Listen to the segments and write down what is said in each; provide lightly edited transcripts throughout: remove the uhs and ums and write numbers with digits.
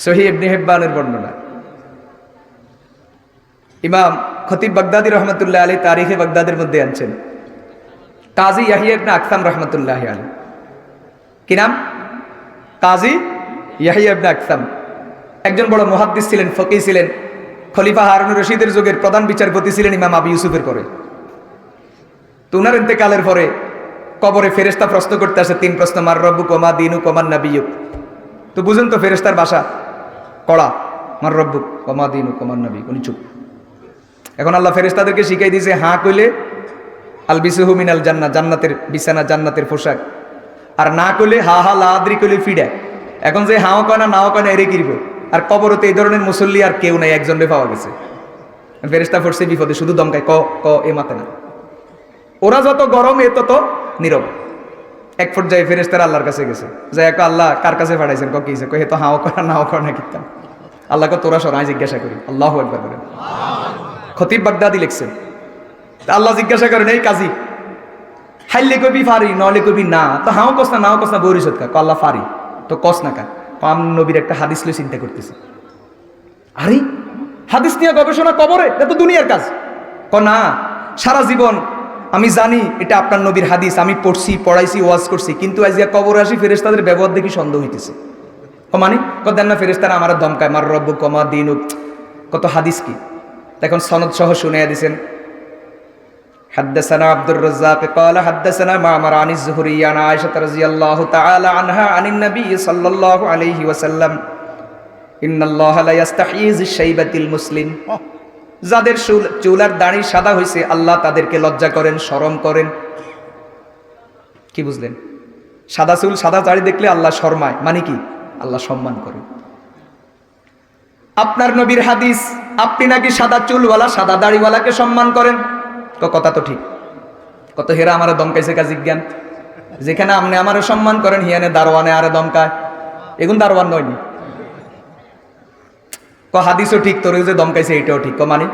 সহিহ ইবনে হিব্বানের বর্ণনা। ইমাম খতিব বাগদাদি রহমতুল্লাহ আলী তারিখে বাগদাদের মধ্যে আনছেন কাজী ইয়াহিয়া ইবনে আকসাম রহমতুল্লাহ আলী। কি নাম? কাজী ইয়াহিয়া ইবনে আকসাম। একজন বড় মুহাদ্দিস ছিলেন, ফকিহ ছিলেন। খলিফা হারুনুর রশিদের যুগের প্রধান বিচারপতি ছিলেন ইমাম আবু ইউসুফের পরে। তো উনার ইন্তেকালের পরে কবরে ফেরেশতা প্রশ্ন করতে আসে, 3 প্রশ্ন, মার রব্বুক ওয়া মা দীনুক ওয়া মান নাবিয়্যুক। তো বুঝেন তো ফেরেশতার ভাষা কড়া, মার রব্বুক ওয়া মা দীনুক ওয়া মান নাবিয়্যুক, উনি চুপ। এখন আল্লাহ ফেরেশতাদেরকে শিখাই দিয়েছে, হাঁ কইলে আলবিসুহু মিনাল জান্নাহ, জান্নাতের বিছানা, জান্নাতের পোশাক, আর না কইলে হা হা লা আদ্রি কইলে ফিডা। এখন যে হাও কয় না নাও কয় না এরে কিরব। আর কবরতে এই ধরনের মুসল্লি আর কেউ নাই, একজনে পাওয়া গেছে। ফেরেশতা পড়ছে বিপদে, শুধু দমকায় ক ক এ মাতে না। ওরা যত গরম এ তত নীরব। এক পর্যায়ে ফেরেশতারা আল্লাহর কাছে গেছে, যাই আল্লাহ কার কাছে পাঠাইছেন? কি হয়েছে? কয়ে তো হাও করা নাও করা না কিতাম। আল্লাহকে তোরা সরাই জিজ্ঞাসা করি। আল্লাহু আকবার বলেন। খতিব বাগদাদি লিখছেন, আল্লাহ জিজ্ঞাসা করেন, এই কাজী হাইলে কবি ফারি নলে কবি না, তো হাও কস না নাও কস না বরিশত কা? আল্লাহ ফারি, তো কস না কা? আম নবীর একটা হাদিস লই চিন্তা করতেছি। আরে হাদিস নিয়ে গবেষণা কবরে, এটা তো দুনিয়ার কাজ। না, সারা জীবন আমি জানি এটা আপনার নবীর হাদিস, আমি পড়ছি, পড়াইছি, ওয়াজ করছি, কিন্তু আজ কবরে আসি ফেরেশতাদের ব্যবহার দেখি সন্দেহ হইতেছে। মানে দেন না ফেরেশতারা আমার ধমকায়, মার রব্বুক ওয়া মা দীনুক, কত হাদিস কি। এখন সনদ সহ শুনিয়ে দিয়েছেন, হাদ্দাসানা আব্দুর রাজ্জাক قال حدثنا معمر عن الزهري عن عائشة رضي الله تعالى عنها عن النبي صلى الله عليه وسلم إن الله لا يستحيي الشيبة المسلم। যাদের চুল আর দাড়ি সাদা হয়েছে আল্লাহ তাদেরকে লজ্জা করেন, শরম করেন। কি বুঝলেন? সাদা চুল সাদা দাড়ি দেখলে আল্লাহ শরমায়, মানে কি? আল্লাহ সম্মান করেন। আপনার নবীর হাদিস, আপনি নাকি সাদা চুলওয়ালা সাদা দাড়িওয়ালাকে সম্মান করেন। তো কথা তো ঠিক। কত হেরা আমারে দমকাইছে কাজী জ্ঞান, যেখানে আপনি আমারে সম্মান করেন হিয়ানে দারোয়ানে আরে দমকায়, এগুন দারোয়ান নয়নি। হাদিসও ঠিক, তোর যে দমকাইছে এটাও ঠিক। মানে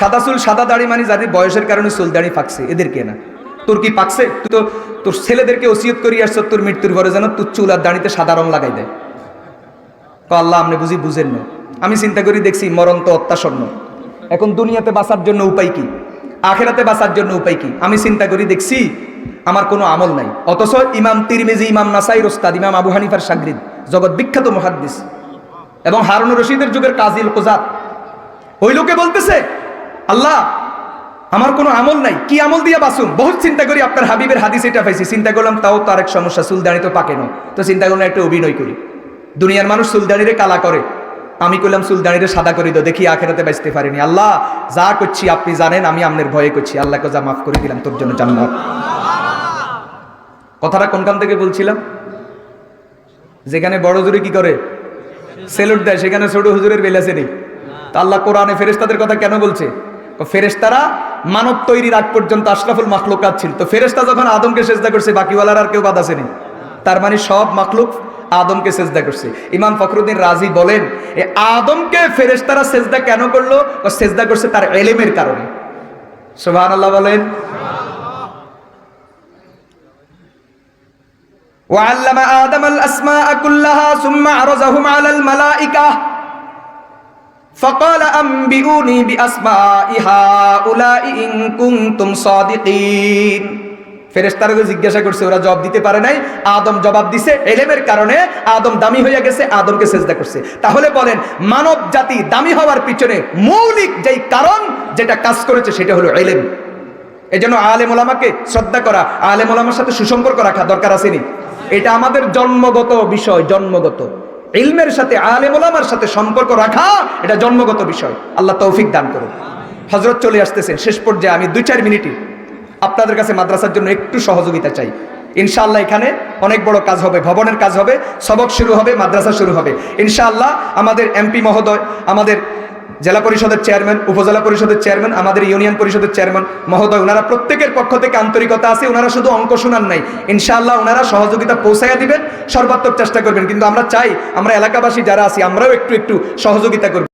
সাদা চুল সাদা দাড়ি মানে যাদের বয়সের কারণে চুল দাড়ি পাকছে এদেরকে না। তোর কি পাকছে? তুই তো তোর ছেলেদেরকে ওসিয়ত করি আসছ তোর মৃত্যুর পরে যেন তোর চুল আর দাড়িতে সাদা রং লাগাই দেয়। আল্লাহ আপনি বুঝি বুঝেন না। আমি চিন্তা করি দেখছি মরণ তো অত্যাসন্ন, এখন দুনিয়াতে বাঁচার জন্য উপায় কি, আখেরাতে বাঁচার জন্য উপায় কি? আমি চিন্তা করি দেখছি আমার কোনো আমল নাই, অথচ ইমাম তিরমিজি, ইমাম নাসাইর ওস্তাদ, ইমাম আবু হানিফার শাগরিদ, জগৎ বিখ্যাত মুহাদ্দিস এবং হারুনুর রশিদের যুগের কাজীল কুজাত, ওই লোকে বলতেছে আল্লাহ আমার কোনো আমল নাই, কি আমল দিয়ে বাঁচুম? বহুত চিন্তা করি আপনার হাবিবের হাদিস এটা পাইছি, চিন্তা করলাম তাও তো আরেক সমস্যা, চুলদাড়ি তো পাকে না। তো চিন্তা করলাম একটা অভিনয় করি। দুনিয়ার মানুষ চুলদাড়িরে কালা করে, আমি কইলাম চুলদাড়িরে সাদা করি দাও, দেখি আখেরাতে বাঁচতে পারিনি। আল্লাহ যা করছি আপনি জানেন, আমি আপনার ভয়ে করছি, আল্লাহকে যা মাফ করে দিলাম, তোর জন্য জান্নাত। কথাটা কোনখান থেকে বলছিলাম? যেখানে বড় জোরে কি করে সেলুট দেয়, সেখানে ছোট হুজুরের বেলাসে নেই। তা আল্লাহ কোরআনে ফেরেশতাদের কথা কেন বলছে? ফেরেশতারা মানব তৈরির আগ পর্যন্ত আশরাফুল মাখলুকাত ছিল। তো ফেরেশতা যখন আদমকে সেজদা করছে, বাকিওয়ালার আর কেউ বাদ আসেনি। তার মানে সব মাখলুক আদমকে সেজদা করছে। ইমাম ফখরুদ্দিন রাজি বলেন, এ আদমকে ফেরেশতারা সেজদা কেন করলো? ও সেজদা করছে তার ইলমের কারণে। সুবহানাল্লাহ বলেন। وعلم آدم الأسماء كلها ثم عرضهم على الملائكة فقال أنبئوني بأسماء هؤلاء إن كنتم صادقين। ফেরেশতারা জিজ্ঞাসা করছে, ওরা জবাব দিতে পারে নাই, আদম জবাব দিছে, ইলমের কারণে আদম দামি হয়ে গেছে, আদমকে সেজদা করছে। তাহলে বলেন মানব জাতি দামি হওয়ার পিছনে মৌলিক যেই কারণ যেটা কাজ করেছে সেটা হলো ইলম। এজন্য আলেম ওলামাকে শ্রদ্ধা করা, আলেম ওলামার সাথে সুসম্পর্ক রাখা দরকার আছেনি? এটা আমাদের জন্মগত বিষয়, জন্মগত। ইলমের সাথে আলেম ওলামার সাথে সম্পর্ক রাখা এটা জন্মগত বিষয়। আল্লাহ তৌফিক দান করুন। হযরত চলে আসতেছেন, শেষ পর্যায়ে আমি 2-4 মিনিটে আপনাদের কাছে মাদ্রাসার জন্য একটু সহযোগিতা চাই। ইনশাআল্লাহ এখানে অনেক বড় কাজ হবে, ভবনের কাজ হবে, সবক শুরু হবে, মাদ্রাসা শুরু হবে ইনশাআল্লাহ। আমাদের এমপি মহোদয়, আমাদের জেলা পরিষদের চেয়ারম্যান, উপজেলা পরিষদের চেয়ারম্যান, আমাদের ইউনিয়ন পরিষদের চেয়ারম্যান মহোদয়, ওনারা প্রত্যেকের পক্ষ থেকে আন্তরিকতা আছে। ওনারা শুধু অঙ্ক শোনান নাই, ইনশাআল্লাহ ওনারা সহযোগিতা পৌঁছাইয়া দিবেন, সর্বাত্মক চেষ্টা করবেন। কিন্তু আমরা চাই আমরা এলাকাবাসী যারা আছি আমরাও একটু একটু সহযোগিতা করব।